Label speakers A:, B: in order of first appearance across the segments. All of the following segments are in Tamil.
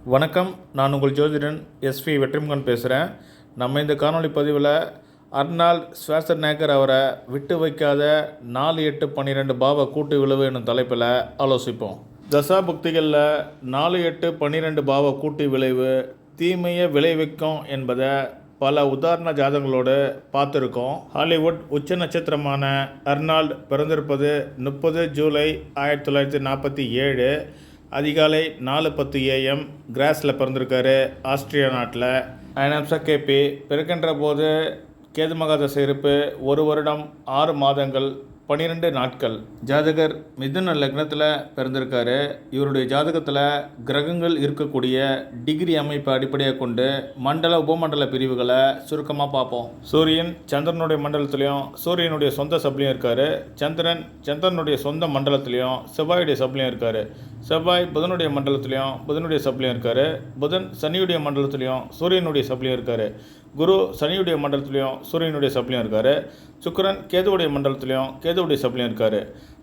A: வணக்கம். நான் உங்கள் ஜோதிடன் எஸ்வி வெற்றிமுகன் பேசுகிறேன். நம்ம இந்த காணொளி பதிவில் அர்னால்ட் ஷ்வார்ஸ்நெக்கர் அவரை விட்டு வைக்காத 4-8-12 பாவ கூட்டு விளைவு என்னும் தலைப்பில் ஆலோசிப்போம். தசாபுக்திகளில் 4-8-12 பாவ கூட்டு விளைவு தீமையை விளைவிக்கும் என்பதை பல உதாரண ஜாதகங்களோடு பார்த்துருக்கோம். ஹாலிவுட் உச்ச நட்சத்திரமான அர்னால்ட் பிறந்திருப்பது 30 ஜூலை 1947 அதிகாலை 4:10 AM கிராஸில் பிறந்திருக்காரு, ஆஸ்திரியா நாட்டில். ஐநாம்சா கேபி பிறக்கின்ற போது கேது மகாதசை இருப்பு 1 வருடம் 6 மாதங்கள் 12 நாட்கள். ஜாதகர் மிதுன லக்னத்தில் பிறந்திருக்காரு. இவருடைய ஜாதகத்தில் கிரகங்கள் இருக்கக்கூடிய டிகிரி அமைப்பை அடிப்படையாக கொண்டு மண்டல உபமண்டல பிரிவுகளை சுருக்கமாக பார்ப்போம். சூரியன் சந்திரனுடைய மண்டலத்திலையும் சூரியனுடைய சொந்த சப்லையும் இருக்கார். சந்திரனுடைய சொந்த மண்டலத்திலையும் செவ்வாயுடைய சப்லையும் இருக்கார். செவ்வாய் புதனுடைய மண்டலத்திலையும் புதனுடைய சப்லையும் இருக்கார். புதன் சனியுடைய மண்டலத்திலையும் சூரியனுடைய சப்லையும் இருக்கார். குரு சனியுடைய மண்டலத்திலையும் சூரியனுடைய சப்லையும் இருக்கார். சுக்கிரன் கேதுவுடைய மண்டலத்திலையும் கேதுவுடைய சப்லையும் இருக்கார்.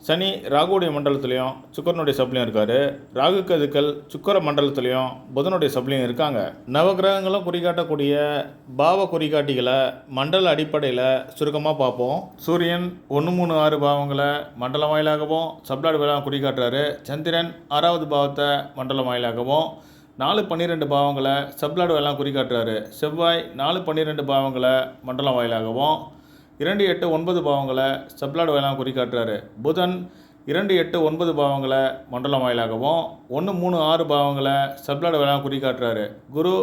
A: சனி ராகுவுடைய மண்டலத்திலையும் சுக்கிரனுடைய சப்லையும் இருக்கார். ராகு கேதுக்கள் சுக்கிர மண்டலத்திலையும் புதனுடைய சப்லையும் இருக்காங்க. நவகிரகங்களும் குறிகாட்டக்கூடிய பாவ குறிகாட்டிகளை மண்டல அடிப்படையில் சுருக்கமாக பார்ப்போம். சூரியன் 1-3-6 பாவங்களை மண்டல வாயிலாகவும் சப்ளாடு வாயிலாகவும் குறிகாட்டுறாரு. சந்திரன் 6வது பாவத்தை மண்டல வாயிலாகவும் 4-12 பாவங்களை சப்ளாடு வாயிலாக குறிகாட்டுறாரு. செவ்வாய் 4-12 பாவங்களை மண்டலம் வாயிலாகவும் 2-8-9 பாவங்களை சப்ளாடு வாயிலாக குறிகாட்டுறாரு. புதன் 2-8-9 பாவங்களை மண்டலம் வாயிலாகவும் 1-3-6 பாவங்களை சப்ளாடு வாயிலாக குறிகாட்டுறாரு. குரு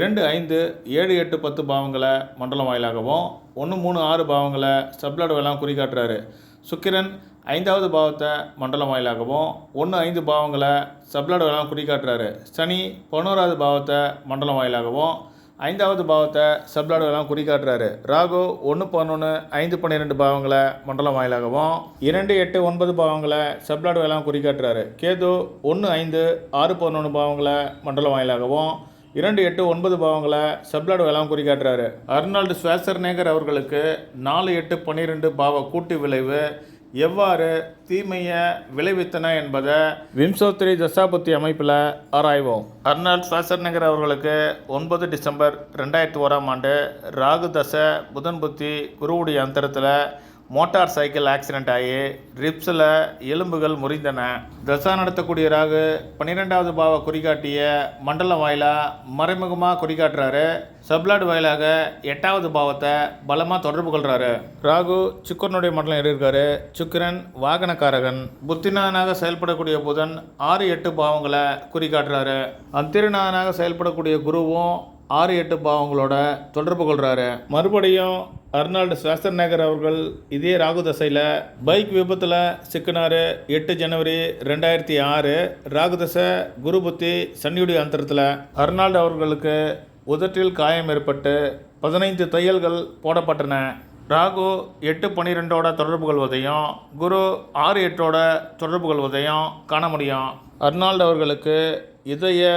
A: 2-5-7-8-10 பாவங்களை மண்டலம் வாயிலாகவும் 1-3-6 பாவங்களை சப்ளாடு வாயிலாக குறிகாட்டுறாரு. சுக்கிரன் 5வது பாவத்தை மண்டலம் வாயிலாகவும் 1-5 பாவங்களை சப்ளாடு வாயிலாக குறிகாட்டுறாரு. சனி 11வது பாவத்தை மண்டலம் வாயிலாகவும் 5வது பாவத்தை சப்ளாடு வாயிலாக குறிகாட்டுறாரு. ராகு 1-11-5-12 பாவங்களை மண்டலம் வாயிலாகவும் 2-8-9 பாவங்களை சப்ளாடு வாயிலாக குறிகாட்டுறாரு. கேது 1-5-6-11 பாவங்களை மண்டலம் வாயிலாகவும் 2-8-9 பாவங்களை சப்ளாடு வாயிலாக குறிகாட்டுறாரு. அர்னால்ட் ஷ்வார்ஸ்நெக்கர் அவர்களுக்கு 4-8-12 பாவ கூட்டு விளைவு எவ்வாறு தீமையை விளைவித்தன என்பதை விம்சோத்ரி தசாபுத்தி அமைப்பில் ஆராய்வோம். அர்னால்ட் ஷ்வார்ஸ்நெக்கர் அவர்களுக்கு 9 டிசம்பர் 2001 ராகு தசை புதன் புத்தி குருவுடைய அந்தரத்தில் மோட்டார் சைக்கிள் ஆக்சிடென்ட் ஆகி ரிப்ஸில் எலும்புகள் முறிந்தன. தசா நடத்தக்கூடிய ராகு 12வது பாவ குறிகாட்டிய மண்டலம் வாயிலாக மறைமுகமாக குறிகாட்டுறாரு. சப்ளாடு வாயிலாக 8வது பாவத்தை பலமாக தொடர்பு கொள்கிறாரு. ராகு சுக்கிரனுடைய மண்டலம் இருக்காரு. சுக்கிரன் வாகனக்காரகன். புத்திநாதனாக செயல்படக்கூடிய புதன் 6-8 பாவங்களை குறிகாட்டுறாரு. அந்திரநாதனாக செயல்படக்கூடிய குருவும் 6-8 பாவங்களோட தொடர்பு கொள்கிறாரு. மறுபடியும் அர்னால்ட் ஷ்வார்ஸ்நெக்கர் அவர்கள் இதே ராகு தசையில் பைக் விபத்தில் சிக்கினார். 8 ஜனவரி 2006 ராகு தசை குரு புத்தி சனியுடைய அந்தரத்தில். அர்னால்ட் அவர்களுக்கு உதட்டில் காயம் ஏற்பட்டு 15 தையல்கள் போடப்பட்டன. ராகு 8-12 தொடர்பு கொள்வதையும் குரு 6-8 தொடர்பு கொள்வதையும் காண முடியும். அர்னால்ட் அவர்களுக்கு இதய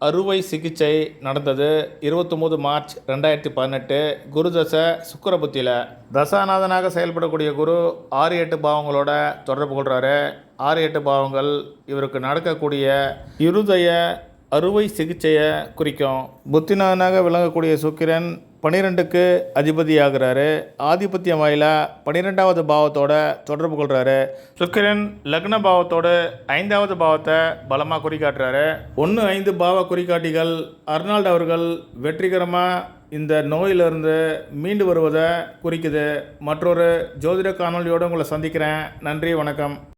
A: அறுவை சிகிச்சை நடந்தது 29 மார்ச் 2018 குரு தசை சுக்கிர புத்தியில். தசாநாதனாக செயல்படக்கூடிய குரு 6-8 பாவங்களோட தொடர்பு கொள்கிறாரு. 6-8 பாவங்கள் இவருக்கு நடக்கக்கூடிய இருதய அறுவை சிகிச்சையை குறிக்கும். புத்திநாதனாக விளங்கக்கூடிய சுக்கிரன் 12க்கு அதிபதியாகிறாரு. ஆதிபத்தியம் வாயிலாக 12வது பாவத்தோட தொடர்பு கொள்கிறாரு. சுக்கிரன் லக்ன பாவத்தோடு 5வது பாவத்தை பலமாக குறிக்காட்டுறாரு. 1-5 பாவ குறிகாட்டிகள் அர்னால்ட் அவர்கள் வெற்றிகரமாக இந்த நோயிலிருந்து மீண்டு வருவதை குறிக்குது. மற்றொரு ஜோதிட காணொலியோடு உங்களை சந்திக்கிறேன். நன்றி, வணக்கம்.